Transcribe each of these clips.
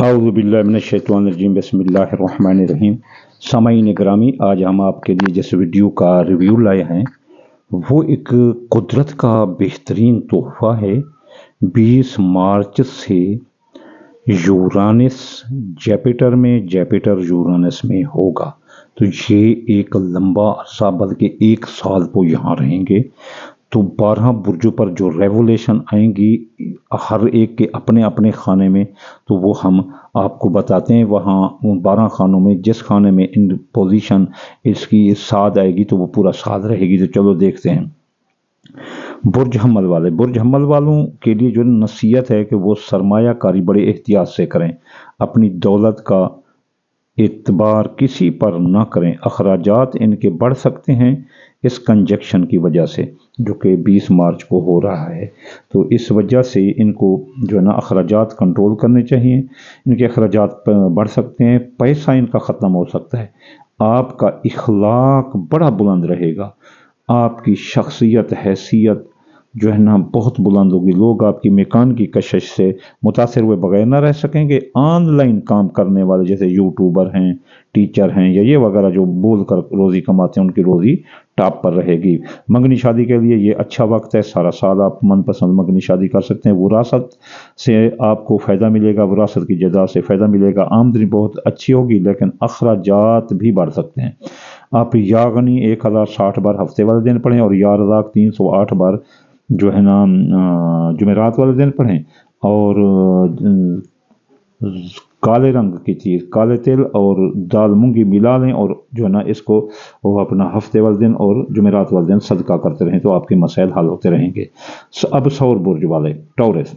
औज़ुबिल्लाहिमिनश्शैतानिर्रजीम बिस्मिल्लाहिर्रहमानिर्रहीम। सामाईन ग्रामी, आज हम आपके लिए जिस वीडियो का रिव्यू लाए हैं वो एक कुदरत का बेहतरीन तोहफ़ा है। 20 मार्च से यूरानस जेपिटर यूरानस में होगा, तो ये एक लंबा अरसा बल्कि 1 साल वो यहाँ रहेंगे। तो 12 बुर्जों पर जो रेवोल्यूशन आएंगी हर एक के अपने अपने खाने में, तो वो हम आपको बताते हैं। वहाँ 12 खानों में जिस खाने में इन पोजीशन इसकी साद आएगी तो वो पूरा साद रहेगी। तो चलो देखते हैं। बुर्ज हम्मल वालों के लिए जो नसीहत है कि वो सरमायाकारी बड़े एहतियात से करें, अपनी दौलत का एतबार किसी पर ना करें। अखराजात इनके बढ़ सकते हैं इस कंजक्शन की वजह से, जो कि 20 मार्च को हो रहा है। तो इस वजह से इनको जो है ना अखराजात कंट्रोल करने चाहिए। इनके अखराजात बढ़ सकते हैं, पैसा इनका ख़त्म हो सकता है। आपका इखलाक बड़ा बुलंद रहेगा, आपकी शख्सियत हैसियत जो है ना बहुत बुलंद होगी। लोग आपकी मेकान की कशिश से मुतासिर हुए बगैर ना रह सकेंगे। ऑनलाइन काम करने वाले जैसे यूट्यूबर हैं, टीचर हैं या ये वगैरह जो बोल कर रोज़ी कमाते हैं, उनकी रोज़ी टॉप पर रहेगी। मंगनी शादी के लिए ये अच्छा वक्त है। सारा साल आप मनपसंद मंगनी शादी कर सकते हैं। विरासत से आपको फ़ायदा मिलेगा, विरासत की जायदाद से फ़ायदा मिलेगा। आमदनी बहुत अच्छी होगी, लेकिन अखराजात भी बढ़ सकते हैं। आप यागनी 1060 बार हफ्ते वाले दिन पढ़ें और या रज़ाक 308 बार जो है ना जुमेरात वाले दिन पढ़ें। और काले रंग की चीज़, काले तिल और दाल मूंगी मिला लें और जो है ना इसको वो अपना हफ्ते वाले दिन और जुमेरात वाले दिन सदका करते रहें, तो आपके मसाइल हल होते रहेंगे। अब सौर बुर्ज वाले टॉरस,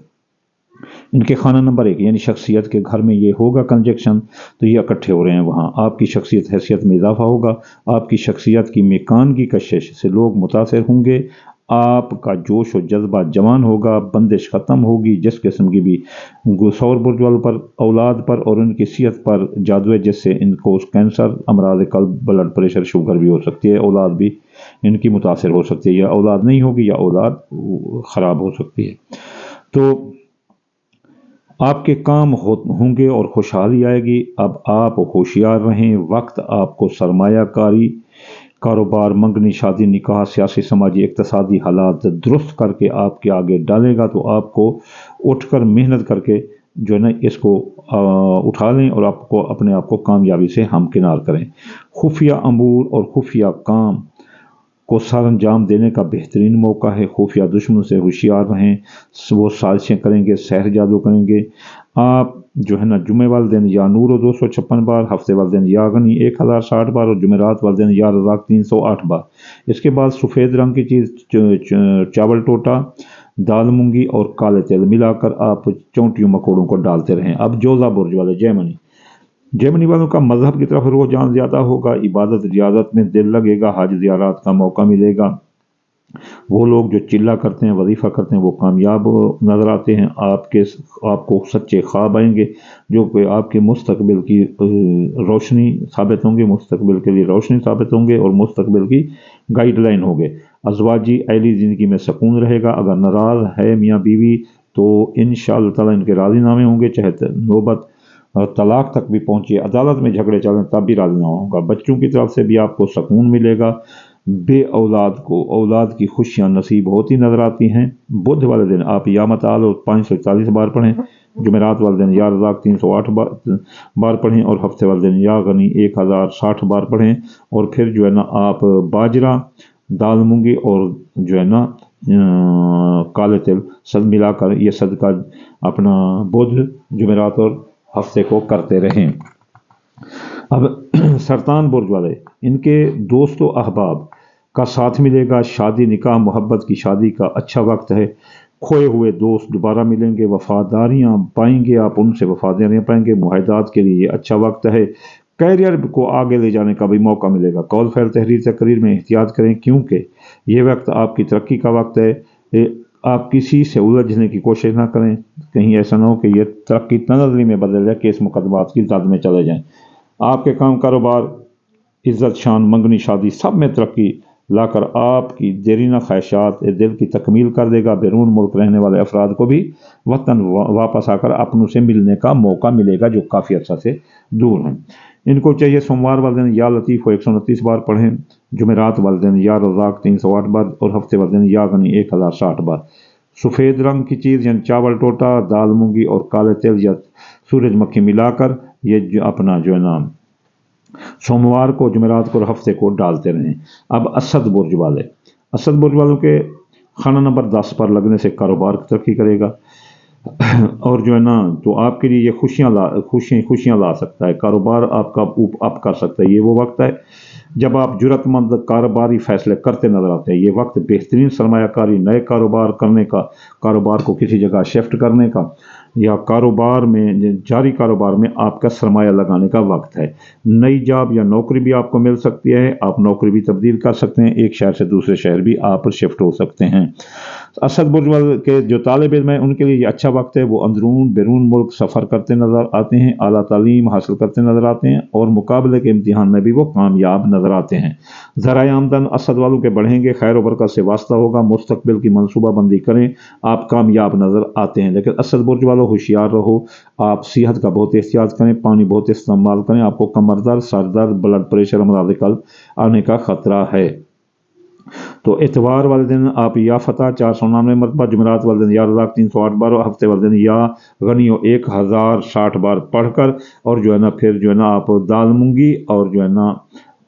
इनके खाना नंबर 1 यानी शख्सियत के घर में ये होगा कंजक्शन, तो ये इकट्ठे हो रहे हैं वहाँ। आपकी शख्सियत हैसियत में इजाफा होगा, आपकी शख्सियत की मेकान की कशिश से लोग मुतासिर होंगे, आपका जोश और जज्बा जवान होगा, बंदिश ख़त्म होगी। जिस किस्म की भी सौर बुर्ज वालों पर औलाद पर और उनकी सेहत पर जादू है, जिससे इनको कैंसर, अमराज कल्ब, ब्लड प्रेशर, शुगर भी हो सकती है। औलाद भी इनकी मुतासिर हो सकती है, या औलाद नहीं होगी या औलाद ख़राब हो सकती है। तो आपके काम होंगे और खुशहाली आएगी। अब आप होशियार रहें। वक्त आपको सरमायाकारी, कारोबार, मंगनी शादी, निकाह, सियासी, समाजी, इक्तसादी हालात दुरुस्त करके आपके आगे डालेगा। तो आपको उठकर मेहनत करके जो है ना इसको उठा लें और आपको अपने आप को कामयाबी से हमकिनार करें। खुफिया अमूर और खुफिया काम को सर अंजाम देने का बेहतरीन मौका है। खुफिया दुश्मन से होशियार रहें, वो साजिशें करेंगे, सहर जादू करेंगे। आप जो है ना जुमे वाले दिन या नूर 256 बार, हफ्ते वाले दिन या गनी 1060 बार और जुमेरात वाले दिन या रज़ाक 308 बार। इसके बाद सफ़ेद रंग की चीज़ चावल टोटा, दाल मूंगी और काले तिल मिलाकर आप चौंटियों मकोड़ों को डालते रहें। अब जोज़ा बुर्ज वाले जेमनी वालों का मजहब की तरफ रुझान ज़्यादा होगा, इबादत रियाजत में दिल लगेगा, हज ज़ियारत का मौका मिलेगा। वो लोग जो चिल्ला करते हैं, वजीफ़ा करते हैं, वो कामयाब नज़र आते हैं। आपको सच्चे ख्वाब आएंगे जो कि आपके मुस्तकबिल की रोशनी साबित होंगे, मुस्तकबिल के लिए रोशनी साबित होंगे और मुस्तकबिल की गाइडलाइन होंगे। अज़वाजी अहली ज़िंदगी में सुकून रहेगा। अगर नाराज़ है मियाँ बीवी तो इंशाअल्लाह ताला इनके राज़ीनामे होंगे, चाहे नौबत तलाक तक भी पहुँचे, अदालत में झगड़े चलें तब भी राज़ीनामा होगा। बच्चों की तरफ से भी आपको सुकून मिलेगा। बे औलाद को औलाद की खुशियाँ नसीब होती नज़र आती हैं। बुध वाले दिन आप या मताल 540 बार पढ़ें, जुमेरात वाले दिन या रज़ाक 308 बार पढ़ें और हफ्ते वाले दिन या गनी 1060 बार पढ़ें। और फिर जो है ना आप बाजरा, दाल मूंगी और जो है ना काले तिल सब मिलाकर ये सदका अपना बुध, जुमेरात और हफ्ते को करते रहें। अब सरतान बुर्ज वाले, इनके दोस्तों अहबाब का साथ मिलेगा। शादी, निकाह, मोहब्बत की शादी का अच्छा वक्त है। खोए हुए दोस्त दोबारा मिलेंगे, वफादारियाँ पाएंगे, आप उनसे वफादारियाँ पाएंगे। मुआहदात के लिए ये अच्छा वक्त है। कैरियर को आगे ले जाने का भी मौका मिलेगा। कौल फैल तहरीर तकरीर में एहतियात करें, क्योंकि ये वक्त आपकी तरक्की का वक्त है। आप किसी से उलझने की कोशिश ना करें, कहीं ऐसा ना हो कि ये तरक्की तनज़ली में बदल जाए, केस मुकदमात की जद में चले जाएं। आपके काम, कारोबार, इज़्ज़त, शान, मंगनी शादी सब में तरक्की लाकर आपकी देरीना ख्वाहिशात दिल की तकमील कर देगा। बैरून मुल्क रहने वाले अफराद को भी वतन वापस आकर अपनों से मिलने का मौका मिलेगा जो काफ़ी अर्सा से दूर हैं। इनको चाहिए सोमवार वाले दिन या लतीफ़ को 129 बार पढ़ें, जुमेरात वाले दिन या रज़ाक 308 बार और हफ्ते वाले दिन या गनी 1060 बार। सफ़ेद रंग की चीज़ यानी चावल टोटा, दाल मूंगी और काले तेल या सूरजमुखी मिलाकर ये अपना जो है ना सोमवार को, जुमेरात को और हफ्ते को डालते रहें। अब असद बुर्ज वालों के खाना नंबर 10 पर लगने से कारोबार की तरक्की करेगा और जो है ना तो आपके लिए ये खुशियाँ ला सकता है, कारोबार आपका अप कर सकता है। ये वो वक्त है जब आप जुरतमंद कारोबारी फैसले करते नजर आते हैं। ये वक्त बेहतरीन सरमायाकारी, नए कारोबार करने का, कारोबार को किसी जगह शिफ्ट करने का या कारोबार में, जारी कारोबार में आपका सरमाया लगाने का वक्त है। नई जॉब या नौकरी भी आपको मिल सकती है, आप नौकरी भी तब्दील कर सकते हैं, एक शहर से दूसरे शहर भी आप शिफ्ट हो सकते हैं। असद बुर्ज वाले के जो तालिब इल्म हैं उनके लिए ये अच्छा वक्त है, वो अंदरून बैरून मुल्क सफ़र करते नज़र आते हैं, आला तालीम हासिल करते नज़र आते हैं और मुकाबले के इम्तिहान में भी वो कामयाब नज़र आते हैं। ज़राए आमदन असद वालों के बढ़ेंगे, खैर बरकत से वास्ता होगा, मुस्तकबिल की मनसूबाबंदी करें, आप कामयाब नज़र आते हैं। लेकिन असद बुर्ज वालों होशियार रहो, आप सेहत का बहुत एहतियात करें, पानी बहुत इस्तेमाल करें, आपको कमर दर्द, सर दर्द, ब्लड प्रेशर, अमराद कल्ब आने का खतरा है। तो इतवार वाले दिन आप या फतह 499 मरतबा, जुमेरात वाले दिन या रज़ाक 308 बार और हफ्ते वाले दिन या गनियो 1060 बार पढ़कर और जो है ना फिर जो है ना आप दाल मूंगी और जो है ना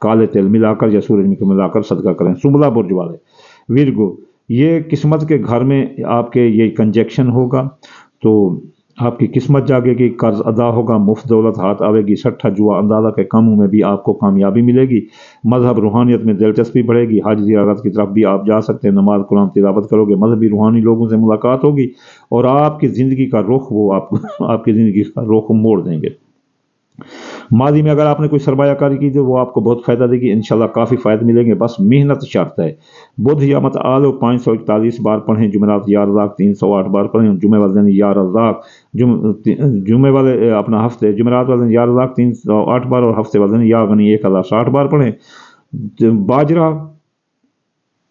काले तेल मिलाकर या सूरजमुखी मिलाकर सदका करें। सुमला बुर्ज वाले विरगो, ये किस्मत के घर में आपके ये कंजक्शन होगा तो आपकी किस्मत जागेगी, कर्ज अदा होगा, मुफ्त दौलत हाथ आवेगी, सट्ठा जुआ अंदाजा के कामों में भी आपको कामयाबी मिलेगी, मजहब रूहानियत में दिलचस्पी बढ़ेगी, हज ज़ियारत की तरफ भी आप जा सकते हैं, नमाज कुरान तिलावत करोगे, मजहबी रूहानी लोगों से मुलाकात होगी और आपकी ज़िंदगी का रुख वो आपकी ज़िंदगी का रुख मोड़ देंगे। माजी में अगर आपने कोई सरमायाकारी की तो वो आपको बहुत फ़ायदा देगी, इंशाल्लाह काफ़ी फ़ायदे मिलेंगे, बस मेहनत शर्त है। बुध या मत आलो 541 बार पढ़ें, जुमेरात या रज़ाक 308 बार पढ़ें, जुमे वाले दिन या रज़ाक जुमे वाले अपना हफ्ते, जुमेरात वाले दिन या रज़ाक 308 बार और हफ्ते वाले दिन या गनी 1060 बार पढ़ें। बाजरा,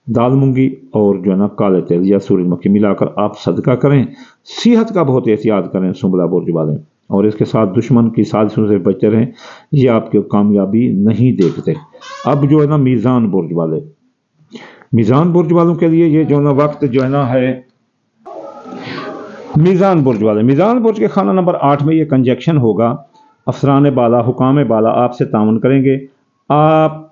दाल मूंगी और जो है ना काले तेल या सूरजमुखी मिलाकर आप सदका करें। सेहत का बहुत एहतियात करें सुंबला बुर्ज वाले, और इसके साथ दुश्मन की साजिशों से बचे रहें, ये आपकी कामयाबी नहीं देखते। अब जो है ना मीज़ान बुर्ज वाले, मीज़ान बुर्ज वालों के लिए ये जो ना वक्त जो है ना है मीज़ान बुर्ज वाले, मीज़ान बुर्ज के खाना नंबर 8 में ये कंजक्शन होगा। अफसरान बाला, हुकाम बाला आपसे ताउन करेंगे, आप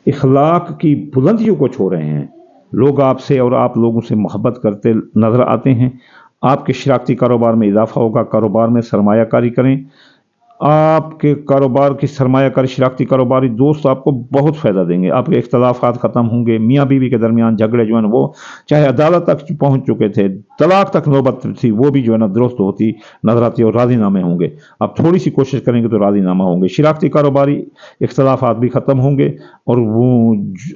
इखलाक की बुलंदियों को छो रहे हैं, लोग आपसे और आप लोगों से मोहब्बत करते नजर आते हैं। आपके शराकती कारोबार में इजाफा होगा, कारोबार में सरमायाकारी करें। आपके कारोबार की सरमायाकारी शराकती कारोबारी दोस्त आपको बहुत फ़ायदा देंगे, आपके इख्तलाफात ख़त्म होंगे, मियाँ बीवी के दरमियान झगड़े जो है ना वो चाहे अदालत तक पहुँच चुके थे, तलाक तक नौबत थी, वो भी जो है ना दुरुस्त होती नजर आती है और राज़ीनामे होंगे। आप थोड़ी सी कोशिश करेंगे तो राज़ीनामा होंगे, शराकती कारोबारी इख्तलाफात भी ख़त्म होंगे और वो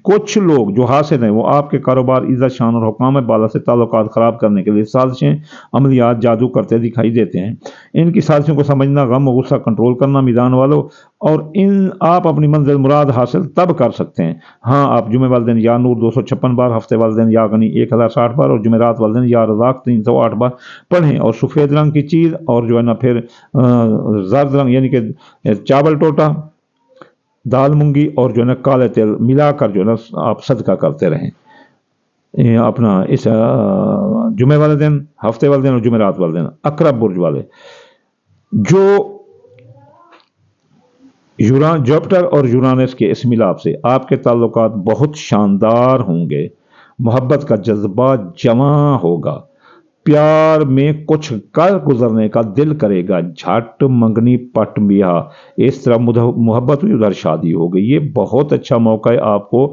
कुछ लोग जो हासिल हैं वो आपके कारोबार, इज़्ज़त शान और हुकाम बाला से ताल्लुकात ख़राब करने के लिए साजिशें, अमलियात, जादू करते दिखाई देते हैं। इनकी साजिशों को समझना, गम और गुस्सा कंट्रोल करना मीज़ान वालों, और इन आप अपनी मंजिल मुराद हासिल तब कर सकते हैं। हाँ, आप जुमे वाले दिन या नूर 256 बार, हफ्ते वाले दिन या गनी 1060 बार और जुमेरात वाले दिन या रज़ाक 308 बार पढ़ें, और सफ़ेद रंग की चीज़ और जो है ना फिर जर्द रंग यानी कि चावल टोटा, दाल मूंगी और जो है ना काले तेल मिलाकर जो है ना आप सदका करते रहें अपना इस जुमे वाले दिन, हफ्ते वाले दिन और जुमेरात वाले दिन। अकरब बुर्ज वाले, जो जुपिटर और यूरानस के इस मिलाप से आपके ताल्लुकात बहुत शानदार होंगे, मोहब्बत का जज्बा जवां होगा, प्यार में कुछ कर गुजरने का दिल करेगा, झट मंगनी पट बिया, इस तरह मोहब्बत हुई उधर शादी हो गई। ये बहुत अच्छा मौका है आपको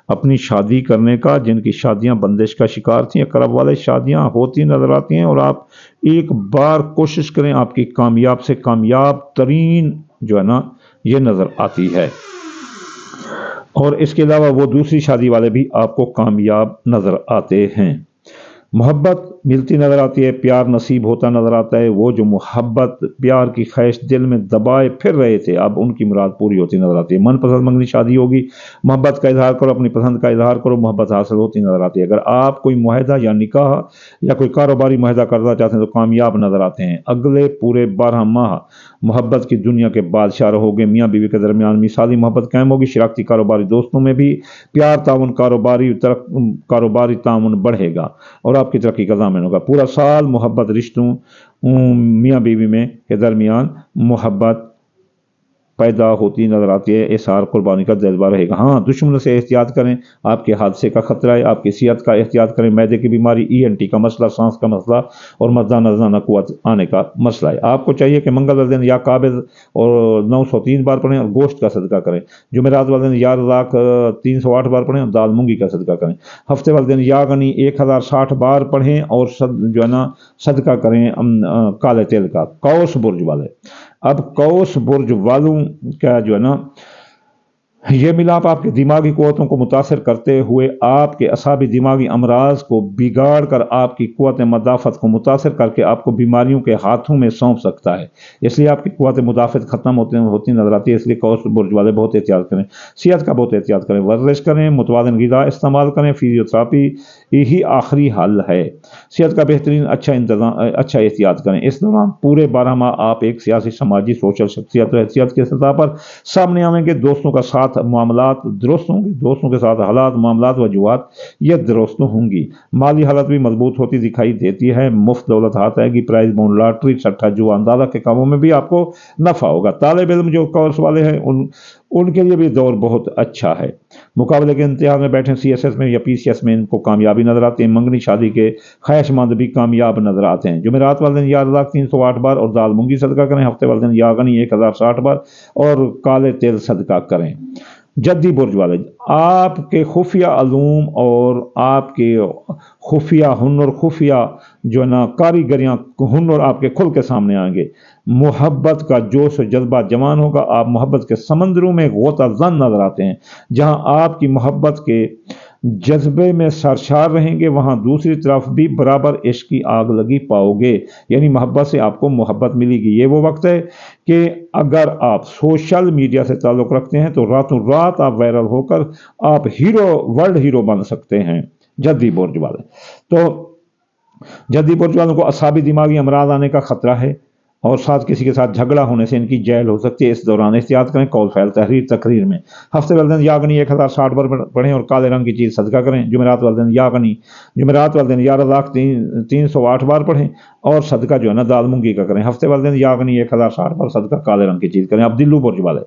अपनी शादी करने का। जिनकी शादियां बंदिश का शिकार थी, अकरब वाले शादियां होती नजर आती हैं, और आप एक बार कोशिश करें, आपकी कामयाब से कामयाब तरीन जो है ना ये नजर आती है। और इसके अलावा वो दूसरी शादी वाले भी आपको कामयाब नजर आते हैं। मोहब्बत ملتی نظر آتی ہے، پیار نصیب ہوتا نظر آتا ہے۔ وہ جو محبت پیار کی خواہش دل میں دبائے پھر رہے تھے، اب ان کی مراد پوری ہوتی نظر آتی ہے۔ من پسند منگنی شادی ہوگی، محبت کا اظہار کرو، اپنی پسند کا اظہار کرو، محبت حاصل ہوتی نظر آتی ہے۔ اگر آپ کوئی معاہدہ یا نکاح یا کوئی کاروباری معاہدہ کرنا چاہتے ہیں تو کامیاب نظر آتے ہیں۔ اگلے پورے 12 ماہ محبت کی دنیا کے بادشاہ رہو گے، میاں بیوی کے درمیان مثالی محبت قائم ہوگی، شراکتی کاروباری دوستوں میں بھی پیار تعاون، کاروباری تعاون بڑھے گا اور آپ کی ترقی کا ضامن ہوگا۔ پورا سال محبت رشتوں میاں بیوی میں کے درمیان محبت پیدا ہوتی نظر آتی ہے، اظہار قربانی کا جذبہ رہے گا۔ ہاں، دشمنوں سے احتیاط کریں، آپ کے حادثے کا خطرہ ہے، آپ کی صحت کا احتیاط کریں، معدے کی بیماری، ENT کا مسئلہ، سانس کا مسئلہ اور مردانہ زنانہ قوت آنے کا مسئلہ ہے۔ آپ کو چاہیے کہ منگل والے دن یا قابض اور 903 بار پڑھیں اور گوشت کا صدقہ کریں۔ جمعرات والے دن یا رزاق 308 بار پڑھیں اور دال مونگی کا صدقہ کریں۔ ہفتے والے دن یا غنی 1060 بار پڑھیں اور جو ہے نا صدقہ کریں کالے تیل کا۔ قوس برج والے، اب قوس برج والوں کا جو ہے نا یہ ملاپ آپ کے دماغی قوتوں کو متاثر کرتے ہوئے آپ کے اعصابی دماغی امراض کو بگاڑ کر آپ کی قوت مدافعت کو متاثر کر کے آپ کو بیماریوں کے ہاتھوں میں سونپ سکتا ہے، اس لیے آپ کی قوت مدافعت ختم ہوتی نظر آتی ہے۔ اس لیے قوس برج والے بہت احتیاط کریں، صحت کا بہت احتیاط کریں، ورزش کریں، متوازن غذا استعمال کریں، فزیوتھراپی یہی آخری حل ہے۔ صحت کا بہترین اچھا احتیاط کریں۔ اس دوران پورے 12 ماہ آپ ایک سیاسی، سماجی، سوشل شخصیت اور حیثیت کے سطح پر سامنے آئیں گے۔ دوستوں کا ساتھ معاملات درست ہوں گے، دوستوں کے ساتھ حالات، معاملات، وجوہات یہ درست ہوں گی۔ مالی حالت بھی مضبوط ہوتی دکھائی دیتی ہے، مفت دولت ہاتھ آئے گی، پرائز بونڈ، لاٹری، سٹھا جوا، اندازہ کے کاموں میں بھی آپ کو نفع ہوگا۔ طالب علم جو کورس والے ہیں ان کے لیے بھی دور بہت اچھا ہے۔ مقابلے کے امتحان میں بیٹھے CSS میں یا PCS میں ان کو کامیابی نظر آتی ہے۔ منگنی شادی کے خواہش مند بھی کامیاب نظر آتے ہیں۔ جمعرات والے دن یا رزاق 308 بار اور دال مونگی صدقہ کریں۔ ہفتے والے دن یا غنی 1060 بار اور کالے تیل صدقہ کریں۔ جدی برج والے، آپ کے خفیہ علوم اور آپ کے خفیہ ہنر، خفیہ جو ہے نا کاریگریاں، ہنر آپ کے کھل کے سامنے آئیں گے۔ محبت کا جوش و جذبہ جوان ہوگا، آپ محبت کے سمندروں میں غوطہ زن نظر آتے ہیں۔ جہاں آپ کی محبت کے جذبے میں سرشار رہیں گے وہاں دوسری طرف بھی برابر عشق کی آگ لگی پاؤ گے، یعنی محبت سے آپ کو محبت ملے گی۔ یہ وہ وقت ہے کہ اگر آپ سوشل میڈیا سے تعلق رکھتے ہیں تو راتوں رات آپ وائرل ہو کر آپ ورلڈ ہیرو بن سکتے ہیں۔ جدی برج والے، تو جدی برج والوں کو اعصابی دماغی امراض آنے کا خطرہ ہے اور ساتھ کسی کے ساتھ جھگڑا ہونے سے ان کی جیل ہو سکتی ہے۔ اس دوران احتیاط کریں، قول فعل، تحریر، تقریر میں۔ ہفتے والے دن یا غنی 1060 بار پڑھیں اور کالے رنگ کی چیز صدقہ کریں۔ جمعرات والے دن یا رزاق 308 بار پڑھیں اور صدقہ جو ہے نا دال مونگی کا کریں۔ ہفتے والے دن یا غنی 1060 بار صدقہ کالے رنگ کی چیز کریں۔ اب دلو برج والے،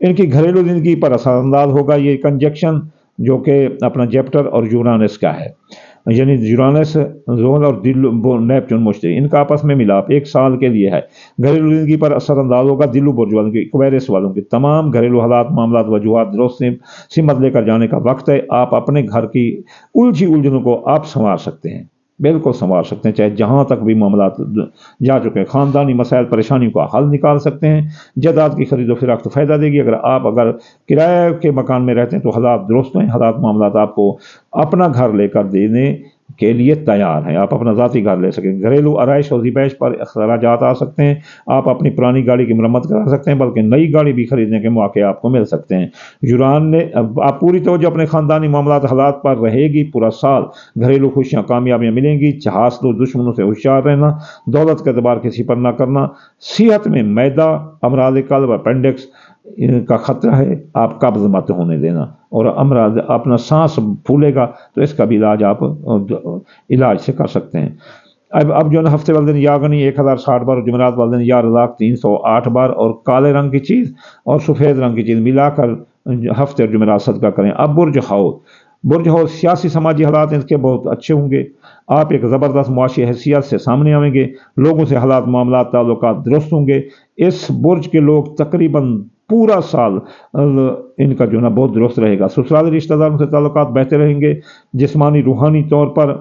ان کی گھریلو زندگی پر اثر انداز ہوگا یہ کنجکشن جو کہ اپنا جیپٹر اور یورانس کا ہے، یعنی یورانس زحل اور نیپچون مشتری، ان کا آپس میں ملاپ 1 سال کے لیے ہے۔ گھریلو زندگی پر اثر انداز ہوگا دلو برج والوں کی، ایکویرس والوں کی تمام گھریلو حالات، معاملات، وجوہات درست سمت لے کر جانے کا وقت ہے۔ آپ اپنے گھر کی الجھنوں کو آپ سنوار سکتے ہیں، بالکل سنوار سکتے ہیں، چاہے جہاں تک بھی معاملات جا چکے ہیں۔ خاندانی مسائل پریشانیوں کا حل نکال سکتے ہیں۔ جائیداد کی خرید و فروخت فائدہ دے گی۔ اگر کرائے کے مکان میں رہتے ہیں تو حالات درست ہیں، حالات معاملات آپ کو اپنا گھر لے کر دینے کے لیے تیار ہیں، آپ اپنا ذاتی گھر لے سکیں۔ گھریلو آرائش اور ذبائش پر اخراجات آ سکتے ہیں، آپ اپنی پرانی گاڑی کی مرمت کرا سکتے ہیں، بلکہ نئی گاڑی بھی خریدنے کے مواقع آپ کو مل سکتے ہیں۔ آپ پوری توجہ اپنے خاندانی معاملات حالات پر رہے گی پورا سال۔ گھریلو خوشیاں، کامیابیاں ملیں گی۔ حاصل دشمنوں سے ہوشیار رہنا، دولت کا اعتبار کسی پر نہ کرنا، صحت میں معدہ، امراض قلب، اپینڈکس کا خطرہ ہے، آپ قبض مت ہونے دینا، اور امراض اپنا سانس پھولے گا تو اس کا بھی علاج آپ علاج سے کر سکتے ہیں۔ اب جو ہے نا ہفتے والے دن یا غنی 1060 بار، جمعرات والے دن یا رزاق 308 بار اور کالے رنگ کی چیز اور سفید رنگ کی چیز ملا کر ہفتے اور جمعرات صدقہ کریں۔ اب برج حوض، سیاسی سماجی حالات ان کے بہت اچھے ہوں گے، آپ ایک زبردست معاشی حیثیت سے سامنے آئیں گے، لوگوں سے حالات، معاملات، تعلقات درست ہوں گے۔ اس برج کے لوگ تقریباً پورا سال ان کا جو ہے نا بہت درست رہے گا۔ سسرالی رشتہ داروں سے تعلقات بہتر رہیں گے، جسمانی روحانی طور پر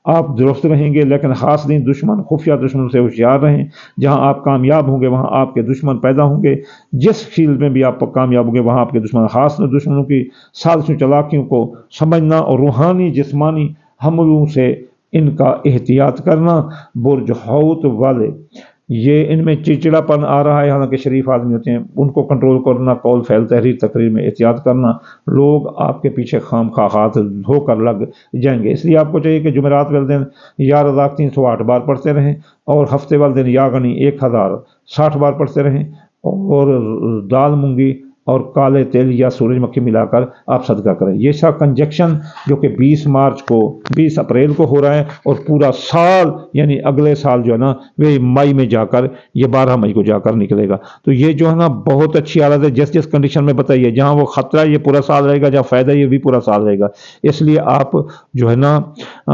آپ درست رہیں گے، لیکن حاسدین، دشمن، خفیہ دشمنوں سے ہوشیار رہیں۔ جہاں آپ کامیاب ہوں گے وہاں آپ کے دشمن پیدا ہوں گے، جس فیلڈ میں بھی آپ کامیاب ہوں گے وہاں آپ کے دشمن۔ حاسد دشمنوں کی سازشوں چالاکیوں کو سمجھنا اور روحانی جسمانی حملوں سے इनका एहतियात करना। बुर्ज हौत वाले, ये इनमें चिड़चिड़ापन आ रहा है, हालांकि शरीफ आदमी होते हैं, उनको कंट्रोल करना, कौल फैल तहरीर तकरीर में एहतियात करना। लोग आपके पीछे खाम खा हाथ धोकर लग जाएंगे, इसलिए आपको चाहिए कि जुमेरात वाले दिन या रज़ाक 308 बार पढ़ते रहें और हफ्ते वाले दिन या गनी 1060 बार पढ़ते रहें, और दाल मूंगी और काले तेल या सूरजमुखी मिलाकर आप सदका करें। ये सब कंजक्शन जो कि 20 अप्रैल को हो रहा है, और पूरा साल यानी अगले साल जो है ना वे मई में जाकर, ये 12 मई को जाकर निकलेगा। तो ये जो है ना बहुत अच्छी हालत है, जिस जिस कंडीशन में बताइए, जहाँ वो खतरा है ये पूरा साल रहेगा, जहाँ फ़ायदा ये भी पूरा साल रहेगा। इसलिए आप जो है ना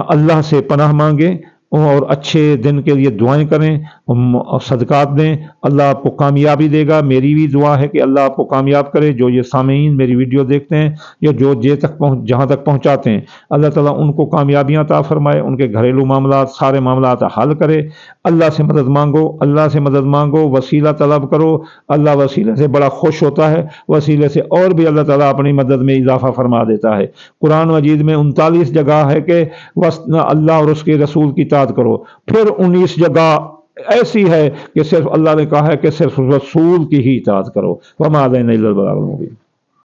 अल्लाह से पनाह मांगें और अच्छे दिन के लिए दुआएं करें और सदकात दें। अल्लाह आपको कामयाबी देगा। मेरी भी दुआ है कि अल्लाह आपको कामयाब करे। जो ये सामीन मेरी वीडियो देखते हैं या जो जहाँ तक पहुँचाते हैं, अल्लाह ताला उनको कामयाबियाँ अता फरमाए, उनके घरेलू मामलात सारे मामलात हल करे। अल्लाह से मदद मांगो, अल्लाह से मदद मांगो, वसीला तलब करो। अल्लाह वसीले से बड़ा खुश होता है, वसीले से और भी अल्लाह ताला अपनी मदद में इजाफा फरमा देता है। कुरान मजीद में 39 जगह है कि अल्लाह और उसके रसूल की इताअत करो, फिर 19 जगह ऐसी है कि सिर्फ अल्लाह ने कहा है कि सिर्फ रसूल की ही इताअत करो। वमा अलैना इल्लल बलागुल मुबीन।